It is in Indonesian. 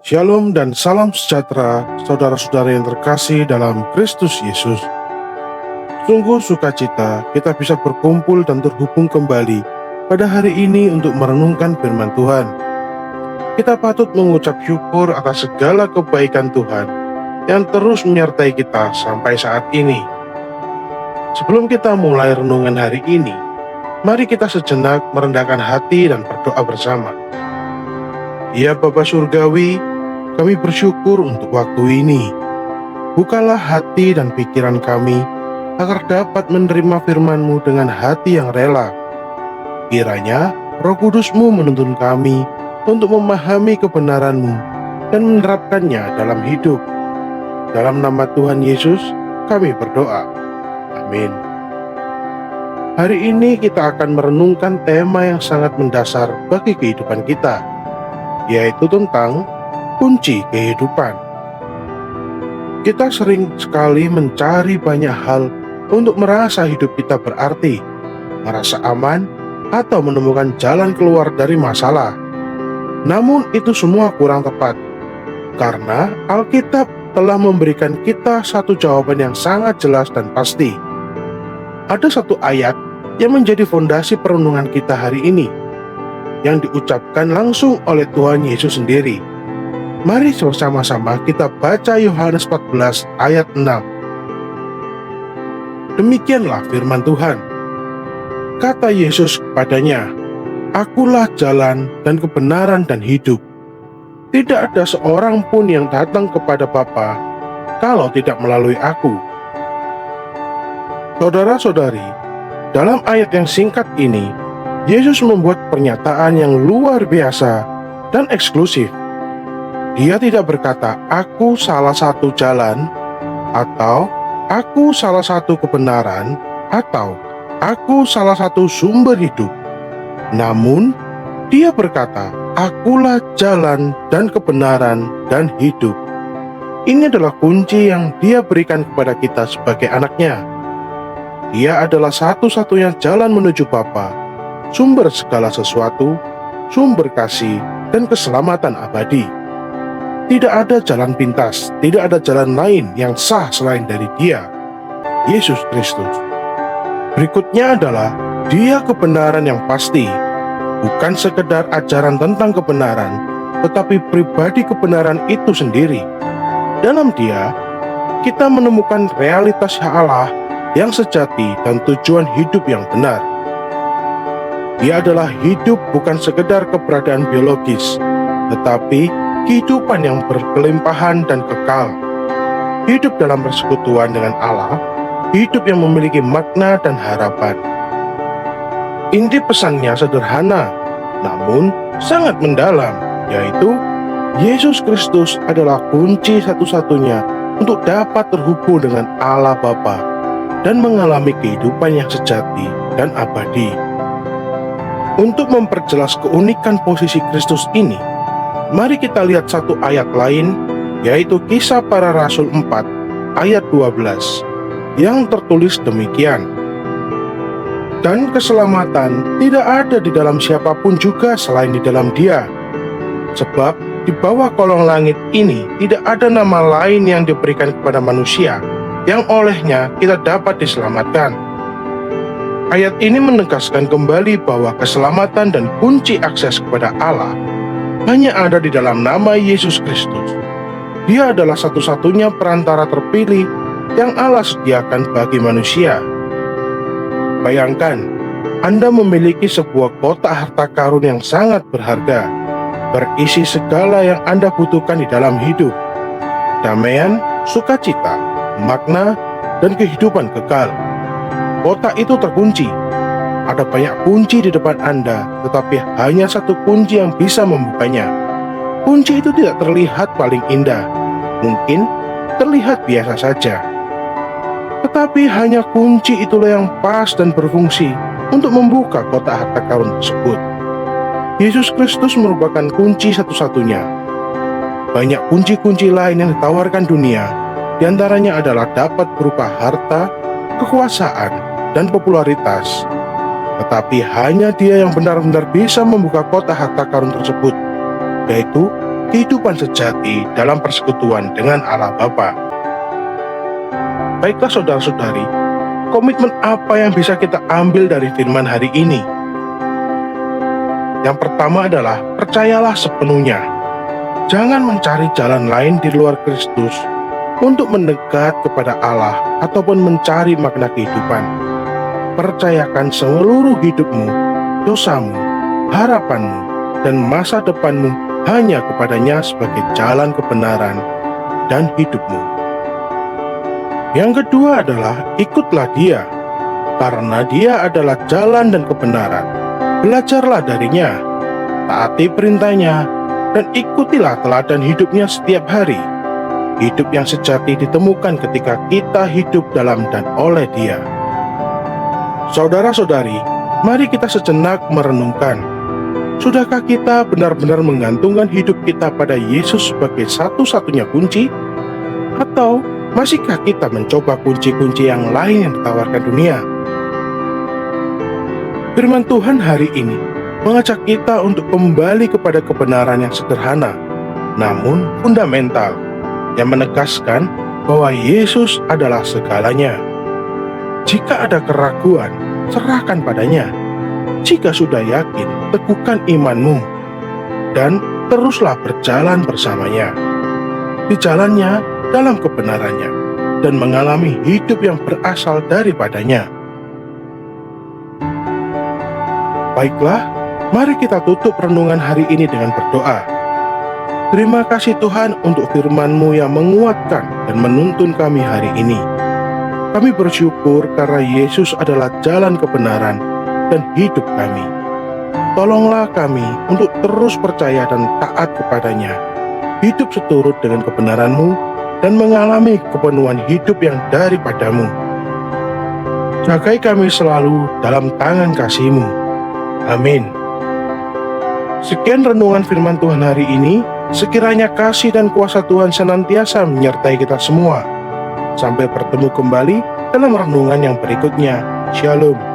Shalom dan salam sejahtera, saudara-saudara yang terkasih dalam Kristus Yesus. Sungguh sukacita kita bisa berkumpul dan terhubung kembali pada hari ini untuk merenungkan firman Tuhan. Kita patut mengucap syukur atas segala kebaikan Tuhan yang terus menyertai kita sampai saat ini. Sebelum kita mulai renungan hari ini, mari kita sejenak merendahkan hati dan berdoa bersama. Ya Bapa Surgawi, kami bersyukur untuk waktu ini. Bukalah hati dan pikiran kami agar dapat menerima firman-Mu dengan hati yang rela. Kiranya Roh Kudus-Mu menuntun kami untuk memahami kebenaran-Mu dan menerapkannya dalam hidup. Dalam nama Tuhan Yesus, kami berdoa. Amin. Hari ini kita akan merenungkan tema yang sangat mendasar bagi kehidupan kita, yaitu tentang kunci kehidupan. Kita sering sekali mencari banyak hal untuk merasa hidup kita berarti, merasa aman, atau menemukan jalan keluar dari masalah. Namun itu semua kurang tepat, karena Alkitab telah memberikan kita satu jawaban yang sangat jelas dan pasti. Ada satu ayat yang menjadi fondasi perenungan kita hari ini, yang diucapkan langsung oleh Tuhan Yesus sendiri. Mari bersama-sama kita baca Yohanes 14 ayat 6. Demikianlah firman Tuhan. Kata Yesus kepadanya, "Akulah jalan dan kebenaran dan hidup. Tidak ada seorang pun yang datang kepada Bapa kalau tidak melalui aku." Saudara-saudari, dalam ayat yang singkat ini, Yesus membuat pernyataan yang luar biasa dan eksklusif. Dia tidak berkata, "Aku salah satu jalan," atau "Aku salah satu kebenaran," atau "Aku salah satu sumber hidup." Namun, dia berkata, "Akulah jalan dan kebenaran dan hidup." Ini adalah kunci yang dia berikan kepada kita sebagai anaknya. Dia adalah satu-satunya jalan menuju Bapa, sumber segala sesuatu, sumber kasih, dan keselamatan abadi. Tidak ada jalan pintas, tidak ada jalan lain yang sah selain dari Dia, Yesus Kristus. Berikutnya adalah Dia kebenaran yang pasti, bukan sekedar ajaran tentang kebenaran, tetapi pribadi kebenaran itu sendiri. Dalam Dia, kita menemukan realitas Allah yang sejati dan tujuan hidup yang benar. Dia adalah hidup bukan sekedar keberadaan biologis, tetapi kehidupan yang berkelimpahan dan kekal. Hidup dalam persekutuan dengan Allah, hidup yang memiliki makna dan harapan. Inti pesannya sederhana, namun sangat mendalam, yaitu Yesus Kristus adalah kunci satu-satunya untuk dapat terhubung dengan Allah Bapa dan mengalami kehidupan yang sejati dan abadi. Untuk memperjelas keunikan posisi Kristus ini, mari kita lihat satu ayat lain, yaitu Kisah Para Rasul 4 ayat 12, yang tertulis demikian. "Dan keselamatan tidak ada di dalam siapapun juga selain di dalam Dia. Sebab di bawah kolong langit ini tidak ada nama lain yang diberikan kepada manusia, yang olehnya kita dapat diselamatkan." Ayat ini menegaskan kembali bahwa keselamatan dan kunci akses kepada Allah hanya ada di dalam nama Yesus Kristus. Dia adalah satu-satunya perantara terpilih yang Allah sediakan bagi manusia. Bayangkan, Anda memiliki sebuah kotak harta karun yang sangat berharga, berisi segala yang Anda butuhkan di dalam hidup: damaian, sukacita, makna, dan kehidupan kekal. Kotak itu terkunci. Ada banyak kunci di depan Anda, tetapi hanya satu kunci yang bisa membukanya. Kunci itu tidak terlihat paling indah, mungkin terlihat biasa saja. Tetapi hanya kunci itulah yang pas dan berfungsi untuk membuka kotak harta karun tersebut. Yesus Kristus merupakan kunci satu-satunya. Banyak kunci-kunci lain yang ditawarkan dunia, diantaranya adalah dapat berupa harta, kekuasaan, dan popularitas. Tetapi hanya Dia yang benar-benar bisa membuka kotak harta karun tersebut, yaitu kehidupan sejati dalam persekutuan dengan Allah Bapa. Baiklah saudara-saudari, komitmen apa yang bisa kita ambil dari firman hari ini? Yang pertama adalah percayalah sepenuhnya. Jangan mencari jalan lain di luar Kristus untuk mendekat kepada Allah ataupun mencari makna kehidupan. Percayakan seluruh hidupmu, dosamu, harapanmu, dan masa depanmu hanya kepadanya sebagai jalan kebenaran dan hidupmu. Yang kedua adalah ikutlah Dia, karena Dia adalah jalan dan kebenaran. Belajarlah darinya, taati perintahnya, dan ikutilah teladan hidupnya setiap hari. Hidup yang sejati ditemukan ketika kita hidup dalam dan oleh Dia. Saudara-saudari, mari kita sejenak merenungkan. Sudahkah kita benar-benar menggantungkan hidup kita pada Yesus sebagai satu-satunya kunci? Atau masihkah kita mencoba kunci-kunci yang lain yang ditawarkan dunia? Firman Tuhan hari ini mengajak kita untuk kembali kepada kebenaran yang sederhana, namun fundamental, yang menegaskan bahwa Yesus adalah segalanya. Jika ada keraguan, serahkan padanya. Jika sudah yakin, teguhkan imanmu, dan teruslah berjalan bersamanya. Di jalannya, dalam kebenarannya, dan mengalami hidup yang berasal daripadanya. Baiklah, mari kita tutup renungan hari ini dengan berdoa. Terima kasih Tuhan untuk firman-Mu yang menguatkan dan menuntun kami hari ini. Kami bersyukur karena Yesus adalah jalan kebenaran dan hidup kami. Tolonglah kami untuk terus percaya dan taat kepadanya, hidup seturut dengan kebenaran-Mu, dan mengalami kepenuhan hidup yang daripada-Mu. Jagai kami selalu dalam tangan kasih-Mu. Amin. Sekian renungan firman Tuhan hari ini. Sekiranya kasih dan kuasa Tuhan senantiasa menyertai kita semua. Sampai bertemu kembali dalam renungan yang berikutnya. Shalom.